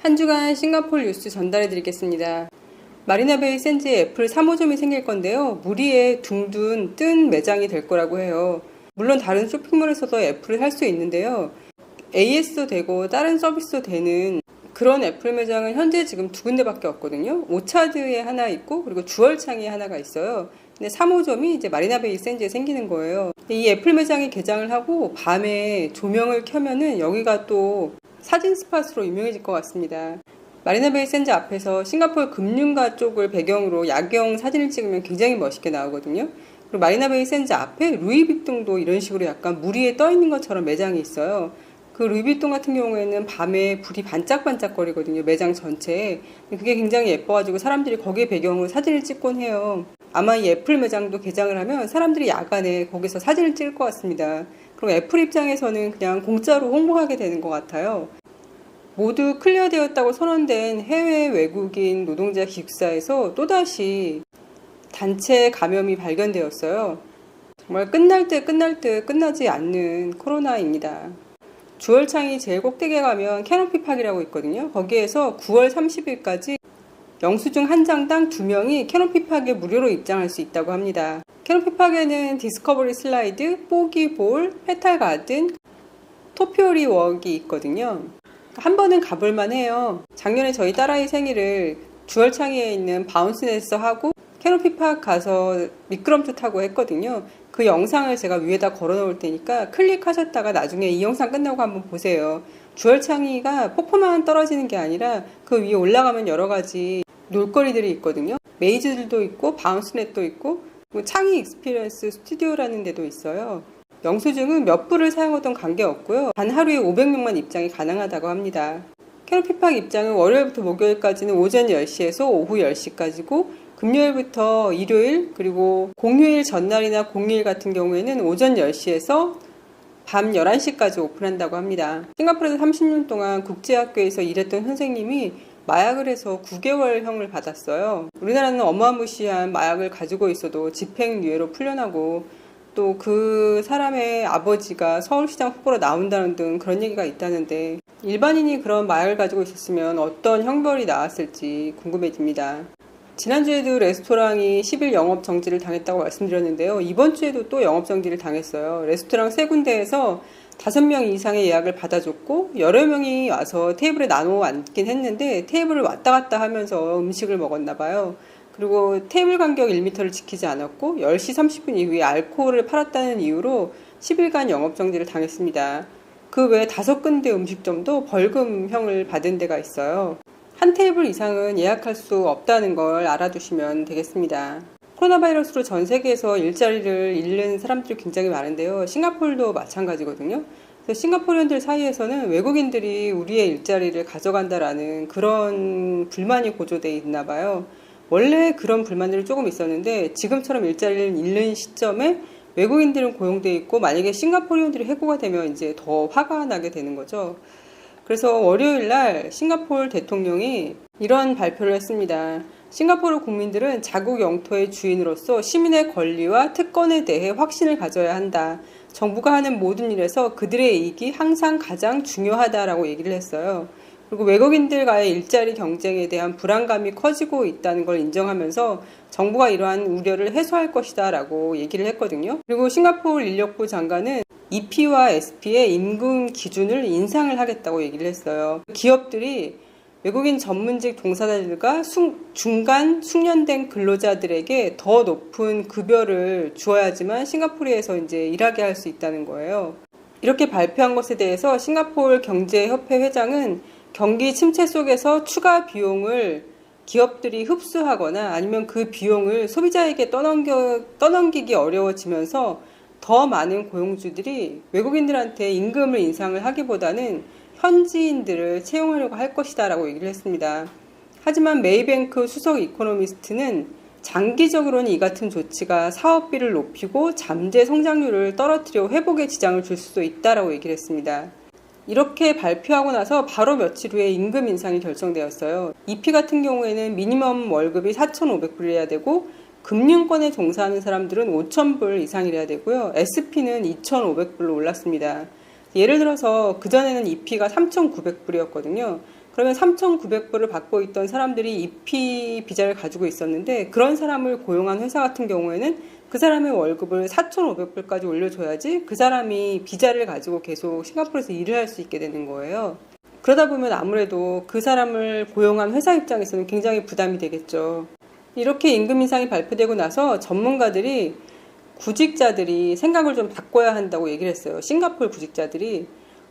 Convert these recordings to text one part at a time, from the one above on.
한 주간 싱가포르 뉴스 전달해 드리겠습니다. 마리나베이 샌즈에 애플 3호점이 생길 건데요. 무리에 둥둥 뜬 매장이 될 거라고 해요. 물론 다른 쇼핑몰에서도 애플을 살 수 있는데요. AS도 되고 다른 서비스도 되는 그런 애플 매장은 현재 지금 2군데밖에 없거든요. 오차드에 하나 있고 그리고 주얼창에 하나가 있어요. 근데 3호점이 이제 마리나베이 샌즈에 생기는 거예요. 이 애플 매장이 개장을 하고 밤에 조명을 켜면은 여기가 또 사진 스팟으로 유명해질 것 같습니다. 마리나베이 샌즈 앞에서 싱가포르 금융가 쪽을 배경으로 야경 사진을 찍으면 굉장히 멋있게 나오거든요. 그리고 마리나베이 샌즈 앞에 루이비통도 이런 식으로 약간 물 위에 떠 있는 것처럼 매장이 있어요. 그 루이비통 같은 경우에는 밤에 불이 반짝반짝거리거든요. 매장 전체에. 그게 굉장히 예뻐가지고 사람들이 거기에 배경으로 사진을 찍곤 해요. 아마 이 애플 매장도 개장을 하면 사람들이 야간에 거기서 사진을 찍을 것 같습니다. 그럼 애플 입장에서는 그냥 공짜로 홍보하게 되는 것 같아요. 모두 클리어되었다고 선언된 해외 외국인 노동자 기숙사에서 또다시 단체 감염이 발견되었어요. 정말 끝날 듯 끝나지 않는 코로나입니다. 주얼창이 제일 꼭대기에 가면 캐노피 팍이라고 있거든요. 거기에서 9월 30일까지 영수증 한 장당 2명이 캐노피 팍에 무료로 입장할 수 있다고 합니다. 캐노피 팍에는 디스커버리 슬라이드, 뽀기 볼, 페탈 가든, 토피오리 웍이 있거든요. 한 번은 가볼만 해요. 작년에 저희 딸아이 생일을 주얼창에 있는 바운스넷에서 하고 캐노피 팍 가서 미끄럼틀 타고 했거든요. 그 영상을 제가 위에다 걸어 놓을 테니까 클릭하셨다가 나중에 이 영상 끝나고 한번 보세요. 주얼창이가 폭포만 떨어지는 게 아니라 그 위에 올라가면 여러 가지 놀거리들이 있거든요. 메이즈들도 있고 바운스넷도 있고 창의 익스피리언스 스튜디오라는 데도 있어요. 영수증은 몇 불을 사용하던 관계없고요. 단 하루에 500명만 입장이 가능하다고 합니다. 캐노피 팍 입장은 월요일부터 목요일까지는 오전 10시에서 오후 10시까지고 금요일부터 일요일 그리고 공휴일 전날이나 공휴일 같은 경우에는 오전 10시에서 밤 11시까지 오픈한다고 합니다. 싱가포르에서 30년 동안 국제학교에서 일했던 선생님이 마약을 해서 9개월형을 받았어요. 우리나라는 어마무시한 마약을 가지고 있어도 집행유예로 풀려나고 또 그 사람의 아버지가 서울시장 후보로 나온다는 등 그런 얘기가 있다는데 일반인이 그런 마약을 가지고 있었으면 어떤 형벌이 나왔을지 궁금해집니다. 지난주에도 레스토랑이 10일 영업 정지를 당했다고 말씀드렸는데요. 이번 주에도 또 영업 정지를 당했어요. 레스토랑 3군데에서 5명 이상의 예약을 받아줬고 여러 명이 와서 테이블에 나눠 앉긴 했는데 테이블을 왔다 갔다 하면서 음식을 먹었나 봐요. 그리고 테이블 간격 1m를 지키지 않았고 10시 30분 이후에 알코올을 팔았다는 이유로 10일간 영업 정지를 당했습니다. 그 외에 5군데 음식점도 벌금형을 받은 데가 있어요. 한 테이블 이상은 예약할 수 없다는 걸 알아두시면 되겠습니다. 코로나 바이러스로 전 세계에서 일자리를 잃는 사람들이 굉장히 많은데요. 싱가포르도 마찬가지거든요. 그래서 싱가포르인들 사이에서는 외국인들이 우리의 일자리를 가져간다라는 그런 불만이 고조되어 있나 봐요. 원래 그런 불만들이 조금 있었는데 지금처럼 일자리를 잃는 시점에 외국인들은 고용되어 있고 만약에 싱가포르인들이 해고가 되면 이제 더 화가 나게 되는 거죠. 그래서 월요일 날 싱가포르 대통령이 이런 발표를 했습니다. 싱가포르 국민들은 자국 영토의 주인으로서 시민의 권리와 특권에 대해 확신을 가져야 한다. 정부가 하는 모든 일에서 그들의 이익이 항상 가장 중요하다라고 얘기를 했어요. 그리고 외국인들과의 일자리 경쟁에 대한 불안감이 커지고 있다는 걸 인정하면서 정부가 이러한 우려를 해소할 것이다 라고 얘기를 했거든요. 그리고 싱가포르 인력부 장관은 EP와 SP의 임금 기준을 인상을 하겠다고 얘기를 했어요. 기업들이 외국인 전문직 종사자들과 중간 숙련된 근로자들에게 더 높은 급여를 주어야지만 싱가포르에서 이제 일하게 할 수 있다는 거예요. 이렇게 발표한 것에 대해서 싱가포르 경제협회 회장은 경기 침체 속에서 추가 비용을 기업들이 흡수하거나 아니면 그 비용을 소비자에게 떠넘기기 어려워지면서 더 많은 고용주들이 외국인들한테 임금을 인상을 하기보다는 현지인들을 채용하려고 할 것이다 라고 얘기를 했습니다. 하지만 메이뱅크 수석 이코노미스트는 장기적으로는 이 같은 조치가 사업비를 높이고 잠재 성장률을 떨어뜨려 회복에 지장을 줄 수도 있다라고 얘기를 했습니다. 이렇게 발표하고 나서 바로 며칠 후에 임금 인상이 결정되었어요. EP 같은 경우에는 미니멈 월급이 4,500불이어야 되고 금융권에 종사하는 사람들은 5,000불 이상이래야 되고요. SP는 2,500불로 올랐습니다. 예를 들어서 그전에는 EP가 3,900불이었거든요. 그러면 3,900불을 받고 있던 사람들이 EP 비자를 가지고 있었는데 그런 사람을 고용한 회사 같은 경우에는 그 사람의 월급을 4,500불까지 올려줘야지 그 사람이 비자를 가지고 계속 싱가포르에서 일을 할 수 있게 되는 거예요. 그러다 보면 아무래도 그 사람을 고용한 회사 입장에서는 굉장히 부담이 되겠죠. 이렇게 임금 인상이 발표되고 나서 전문가들이 구직자들이 생각을 좀 바꿔야 한다고 얘기를 했어요. 싱가포르 구직자들이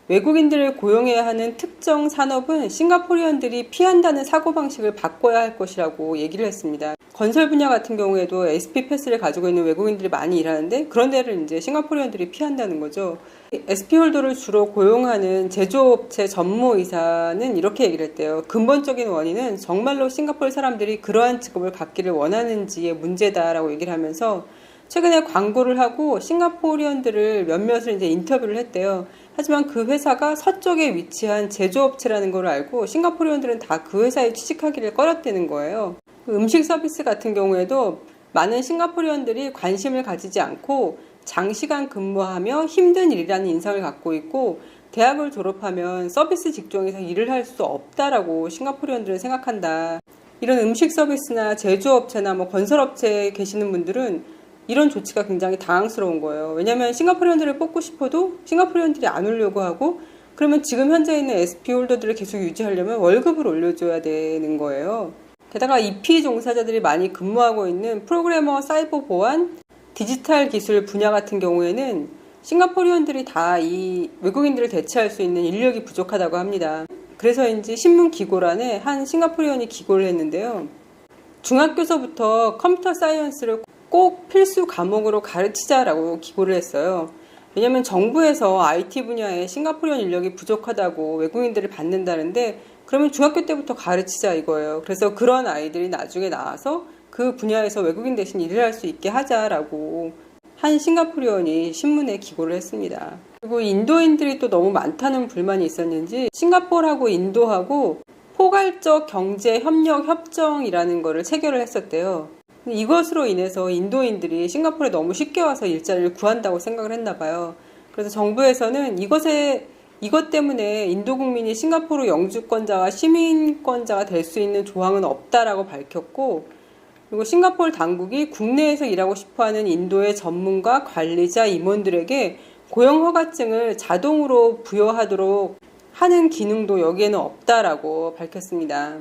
외국인들을 고용해야 하는 특정 산업은 싱가포리언들이 피한다는 사고방식을 바꿔야 할 것이라고 얘기를 했습니다. 건설 분야 같은 경우에도 SP 패스를 가지고 있는 외국인들이 많이 일하는데 그런 데를 이제 싱가포리언들이 피한다는 거죠. SP 홀더를 주로 고용하는 제조업체 전무이사는 이렇게 얘기를 했대요. 근본적인 원인은 정말로 싱가포르 사람들이 그러한 직업을 갖기를 원하는지의 문제다라고 얘기를 하면서 최근에 광고를 하고 싱가포리언들을 몇몇을 이제 인터뷰를 했대요. 하지만 그 회사가 서쪽에 위치한 제조업체라는 걸 알고 싱가포리언들은 다 그 회사에 취직하기를 꺼렸다는 거예요. 음식 서비스 같은 경우에도 많은 싱가포리언들이 관심을 가지지 않고 장시간 근무하며 힘든 일이라는 인상을 갖고 있고 대학을 졸업하면 서비스 직종에서 일을 할 수 없다라고 싱가포리언들은 생각한다. 이런 음식 서비스나 제조업체나 건설업체에 계시는 분들은 이런 조치가 굉장히 당황스러운 거예요. 왜냐하면 싱가포리언들을 뽑고 싶어도 싱가포리언들이 안 오려고 하고 그러면 지금 현재 있는 SP 홀더들을 계속 유지하려면 월급을 올려줘야 되는 거예요. 게다가 EP 종사자들이 많이 근무하고 있는 프로그래머, 사이버 보안, 디지털 기술 분야 같은 경우에는 싱가포리언들이 다 이 외국인들을 대체할 수 있는 인력이 부족하다고 합니다. 그래서인지 신문 기고란에 한 싱가포리언이 기고를 했는데요. 중학교서부터 컴퓨터 사이언스를 꼭 필수 과목으로 가르치자라고 기고를 했어요. 왜냐하면 정부에서 IT 분야에 싱가포리언 인력이 부족하다고 외국인들을 받는다는데 그러면 중학교 때부터 가르치자 이거예요. 그래서 그런 아이들이 나중에 나와서 그 분야에서 외국인 대신 일을 할 수 있게 하자라고 한 싱가포리언이 신문에 기고를 했습니다. 그리고 인도인들이 또 너무 많다는 불만이 있었는지 싱가포르하고 인도하고 포괄적 경제 협력 협정이라는 거를 체결을 했었대요. 이것으로 인해서 인도인들이 싱가포르에 너무 쉽게 와서 일자리를 구한다고 생각을 했나 봐요. 그래서 정부에서는 이것 때문에 인도 국민이 싱가포르 영주권자와 시민권자가 될 수 있는 조항은 없다라고 밝혔고, 그리고 싱가포르 당국이 국내에서 일하고 싶어하는 인도의 전문가, 관리자, 임원들에게 고용허가증을 자동으로 부여하도록 하는 기능도 여기에는 없다라고 밝혔습니다.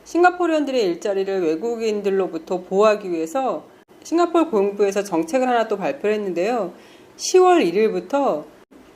싱가포르인들의 일자리를 외국인들로부터 보호하기 위해서 싱가포르 고용부에서 정책을 하나 또 발표를 했는데요. 10월 1일부터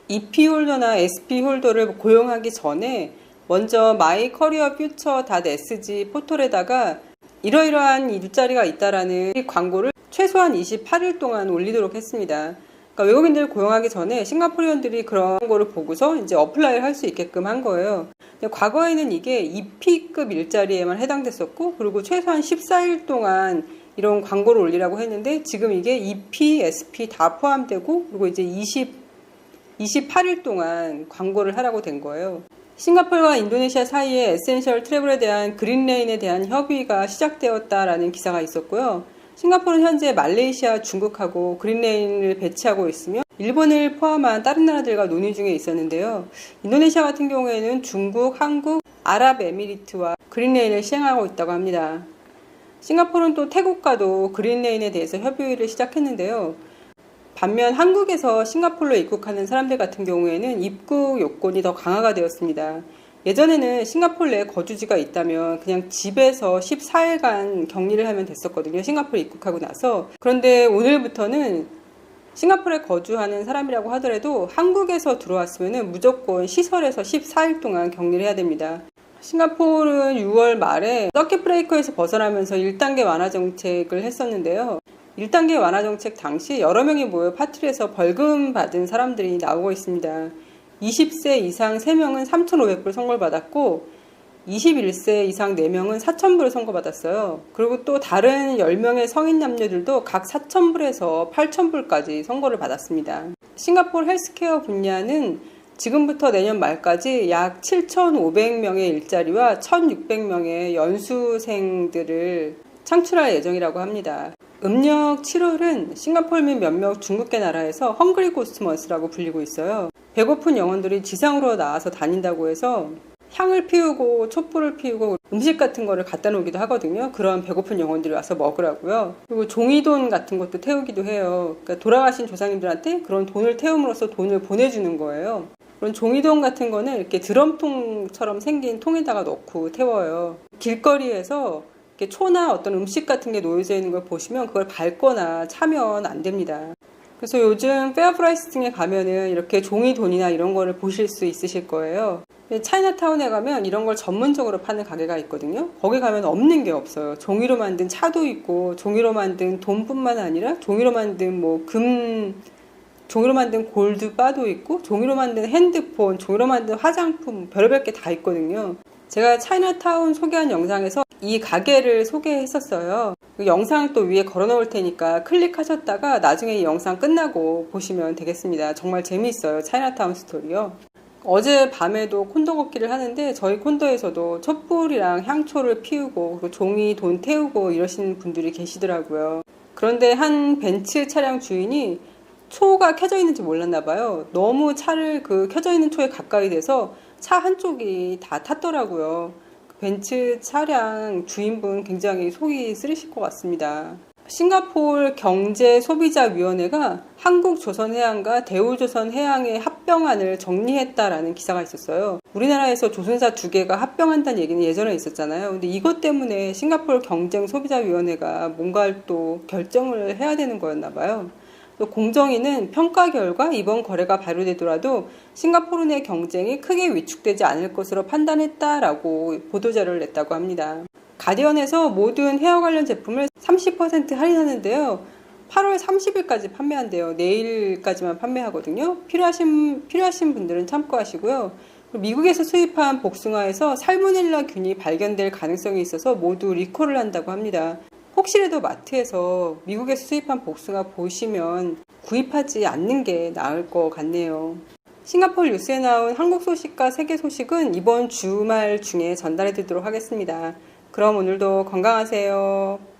EP 홀더나 SP 홀더를 고용하기 전에 먼저 mycareerfuture.sg 포털에다가 이러이러한 일자리가 있다라는 광고를 최소한 28일 동안 올리도록 했습니다. 그러니까 외국인들을 고용하기 전에 싱가포리언들이 그런 거를 보고서 이제 어플라이를 할 수 있게끔 한 거예요. 과거에는 이게 EP급 일자리에만 해당됐었고, 그리고 최소한 14일 동안 이런 광고를 올리라고 했는데, 지금 이게 EP, SP 다 포함되고, 그리고 이제 28일 동안 광고를 하라고 된 거예요. 싱가포르와 인도네시아 사이에 에센셜 트래블에 대한 그린레인에 대한 협의가 시작되었다라는 기사가 있었고요. 싱가포르는 현재 말레이시아, 중국하고 그린레인을 배치하고 있으며 일본을 포함한 다른 나라들과 논의 중에 있었는데요. 인도네시아 같은 경우에는 중국, 한국, 아랍에미리트와 그린레인을 시행하고 있다고 합니다. 싱가포르는 또 태국과도 그린레인에 대해서 협의를 시작했는데요. 반면 한국에서 싱가포르로 입국하는 사람들 같은 경우에는 입국 요건이 더 강화가 되었습니다. 예전에는 싱가포르 내에 거주지가 있다면 그냥 집에서 14일간 격리를 하면 됐었거든요. 싱가포르 입국하고 나서. 그런데 오늘부터는 싱가포르에 거주하는 사람이라고 하더라도 한국에서 들어왔으면 무조건 시설에서 14일 동안 격리를 해야 됩니다. 싱가포르는 6월 말에 서킷 브레이커에서 벗어나면서 1단계 완화 정책을 했었는데요. 1단계 완화 정책 당시 여러 명이 모여 파티를 해서 벌금 받은 사람들이 나오고 있습니다. 20세 이상 3명은 3,500불 선고를 받았고 21세 이상 4명은 4,000불을 선고받았어요. 그리고 또 다른 10명의 성인 남녀들도 각 4,000불에서 8,000불까지 선고를 받았습니다. 싱가포르 헬스케어 분야는 지금부터 내년 말까지 약 7,500명의 일자리와 1,600명의 연수생들을 창출할 예정이라고 합니다. 음력 7월은 싱가포르 및 몇몇 중국계 나라에서 헝그리 고스트먼스라고 불리고 있어요. 배고픈 영혼들이 지상으로 나와서 다닌다고 해서 향을 피우고 촛불을 피우고 음식 같은 거를 갖다 놓기도 하거든요. 그런 배고픈 영혼들이 와서 먹으라고요. 그리고 종이돈 같은 것도 태우기도 해요. 그러니까 돌아가신 조상님들한테 그런 돈을 태움으로써 돈을 보내주는 거예요. 그런 종이돈 같은 거는 이렇게 드럼통처럼 생긴 통에다가 넣고 태워요. 길거리에서 이렇게 초나 어떤 음식 같은 게 놓여져 있는 걸 보시면 그걸 밟거나 차면 안 됩니다. 그래서 요즘 페어프라이스 등에 가면은 이렇게 종이돈이나 이런 거를 보실 수 있으실 거예요. 차이나타운에 가면 이런 걸 전문적으로 파는 가게가 있거든요. 거기 가면 없는 게 없어요. 종이로 만든 차도 있고, 종이로 만든 돈뿐만 아니라 종이로 만든 종이로 만든 골드바도 있고, 종이로 만든 핸드폰, 종이로 만든 화장품, 별의별 게 다 있거든요. 제가 차이나타운 소개한 영상에서 이 가게를 소개했었어요. 그 영상 또 위에 걸어 놓을 테니까 클릭하셨다가 나중에 이 영상 끝나고 보시면 되겠습니다. 정말 재미있어요. 차이나타운 스토리요. 어제 밤에도 콘도 걷기를 하는데 저희 콘도에서도 촛불이랑 향초를 피우고 종이 돈 태우고 이러시는 분들이 계시더라고요. 그런데 한 벤츠 차량 주인이 초가 켜져 있는지 몰랐나 봐요. 너무 차를 그 켜져 있는 초에 가까이 돼서 차 한쪽이 다 탔더라고요. 벤츠 차량 주인분 굉장히 속이 쓰리실 것 같습니다. 싱가포르 경제소비자위원회가 한국조선해양과 대우조선해양의 합병안을 정리했다라는 기사가 있었어요. 우리나라에서 조선사 2개가 합병한다는 얘기는 예전에 있었잖아요. 근데 이것 때문에 싱가포르 경쟁소비자위원회가 뭔가를 또 결정을 해야 되는 거였나 봐요. 또 공정위는 평가 결과 이번 거래가 발효되더라도 싱가포르 내 경쟁이 크게 위축되지 않을 것으로 판단했다라고 보도자료를 냈다고 합니다. 가디언에서 모든 헤어 관련 제품을 30% 할인하는데요. 8월 30일까지 판매한대요. 내일까지만 판매하거든요. 필요하신 분들은 참고하시고요. 미국에서 수입한 복숭아에서 살모넬라균이 발견될 가능성이 있어서 모두 리콜을 한다고 합니다. 혹시라도 마트에서 미국에서 수입한 복숭아 보시면 구입하지 않는 게 나을 것 같네요. 싱가포르 뉴스에 나온 한국 소식과 세계 소식은 이번 주말 중에 전달해 드리도록 하겠습니다. 그럼 오늘도 건강하세요.